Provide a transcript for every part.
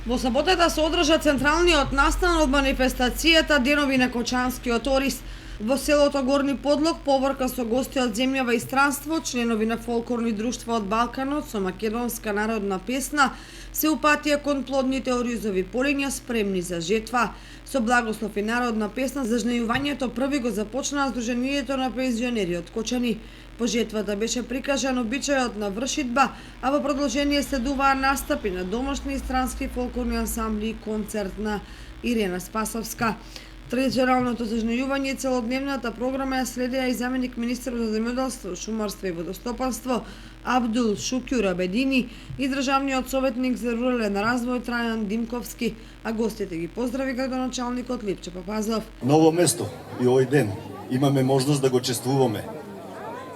Во саботата се одржа централниот настан од манифестацијата Денови на Кочанскиот ориз. Во селото Горни Подлог поврка со гости од земјава и странство, членови на фолклорни друштва од Балканот со македонска народна песна, се упатија кон плодните оризови полиња спремни за жетва. Со благослов и народна песна за жнејувањето први го започнаа Сдруженијето на пензионери од Кочани. По жетвата беше прикажан обичајот на вршидба, а во продолжение следуваа настапи на домашни и странски фолклорни ансамбли и концерт на Ирена Спасовска. Традиционалното зажнејување и целодневната програма ја следеа и заменик министерот за земјоделство, шумарство и водостопанство Абдул Шукју Рабедини и државниот советник за рурален развој Трајан Димковски, а гостите ги поздрави градоначалникот Липче Папазов. Ново место и овој ден имаме можност да го чествуваме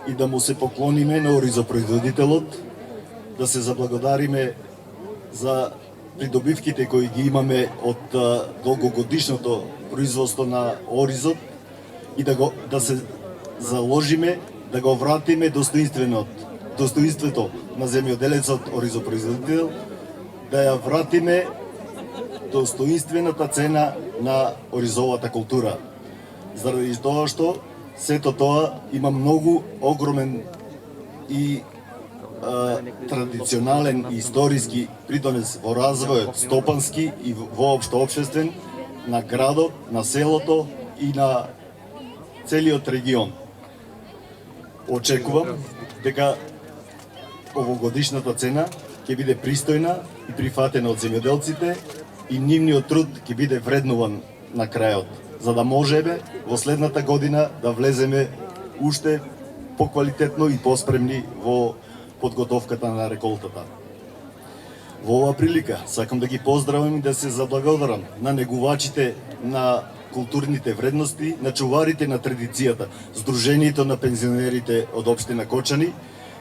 и да му се поклониме на оризопроизводителот, да се заблагодариме за придобивките кои ги имаме од долгогодишното производство на оризот и да се заложиме да го вратиме достоинството на земјоделецот оризопроизводител, да ја вратиме достоинствената цена на оризовата култура. Заради тоа што сето тоа има многу огромен и традиционален и историски придонес во развојот стопански и воопшто општествен на градот, на селото и на целиот регион. Очекувам дека овогодишната цена ќе биде пристојна и прифатена од земјоделците и нивниот труд ќе биде вреднуван на крајот, за да можеме во следната година да влеземе уште поквалитетно и поспремни во подготовката на реколтата. Во оваа прилика сакам да ги поздравам и да се заблагодарам на негувачите на културните вредности, на чуварите на традицијата, Сдруженијето на пензионерите од општина Кочани,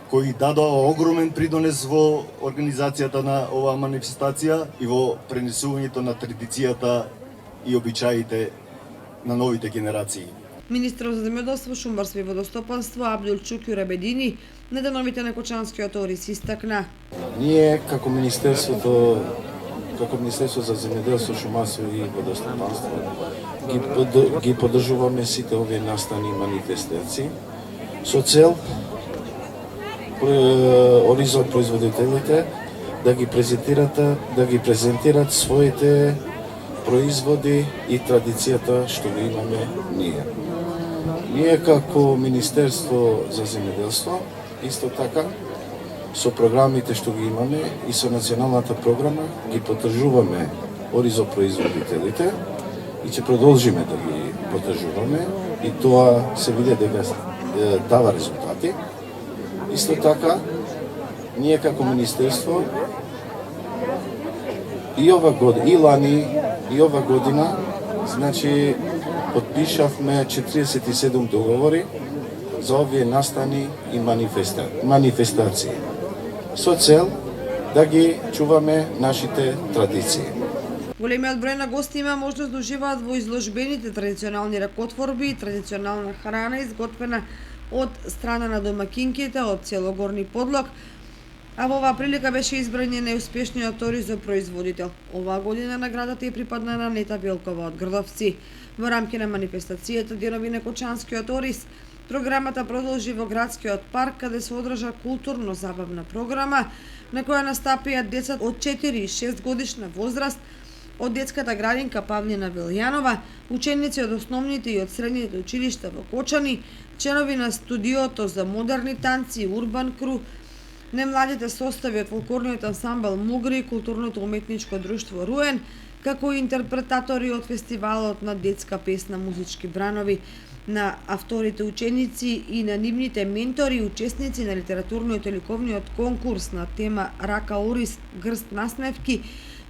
кои дадоа огромен придонес во организацијата на оваа манифестација и во пренесувањето на традицијата и обичаите на новите генерации. Министерот за земјоделство, шумарство и водостопанство Абдул Шукју Рабедини на Деновите на Кочанскиот ориз истакна. Ние како Министерство за земјоделство, шумарство и водостопанство ги поддржуваме сите овие настани и манифестации со цел оризот производителите да ги презентираат своите производи и традицијата што го имаме ние. Ние како Министерство за земјоделство исто така со програмите што ги имаме и со националната програма ги поддржуваме оризопроизводителите и ќе продолжиме да ги поддржуваме и тоа се види дека дава резултати. Исто така ние како Министерство и ова година, и лани, и ова година, значи подпишавме 47 договори за овие настани и манифестации со цел да ги чуваме нашите традиции. Големиот број на гости има можност да уживаат во изложбените традиционални ракотворби и традиционална храна изготвена од страна на домакинките од село Горни Подлог, а во оваа прилика беше избран најуспешниот оризопроизводител. Оваа година наградата ја припадна на Нета Белкова од Грдовци. Во рамки на манифестацијата Денови на Кочанскиот ориз, програмата продолжи во градскиот парк, каде се одржа културно-забавна програма, на која настапија деца од 4 и 6 годишна возраст, од детската градинка Павлина Велјанова, ученици од основните и од средните училишта во Кочани, членови на студиото за модерни танци Урбан Кру, немладите состави од фолклорниот ансамбл Мугри и културното уметничко друштво Руен, како и интерпретатори од фестивалот на детска песна Музички бранови, на авторите ученици и на нивните ментори и учесници на литературниот и ликовниот конкурс на тема Рака Ориз, грст насневки,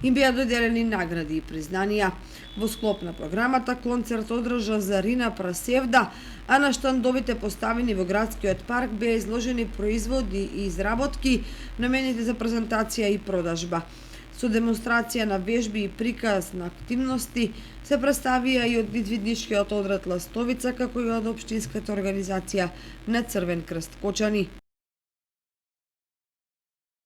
им беа доделени награди и признанија. Во склоп на програмата концерт одржа за Рина Прасевда, а на штандовите поставени во градскиот парк беа изложени производи и изработки наменети за презентација и продажба. Со демонстрација на вежби и приказ на активности се представија и од извидничкиот одред Ластовица, како и од општинската организација на Црвен крст Кочани.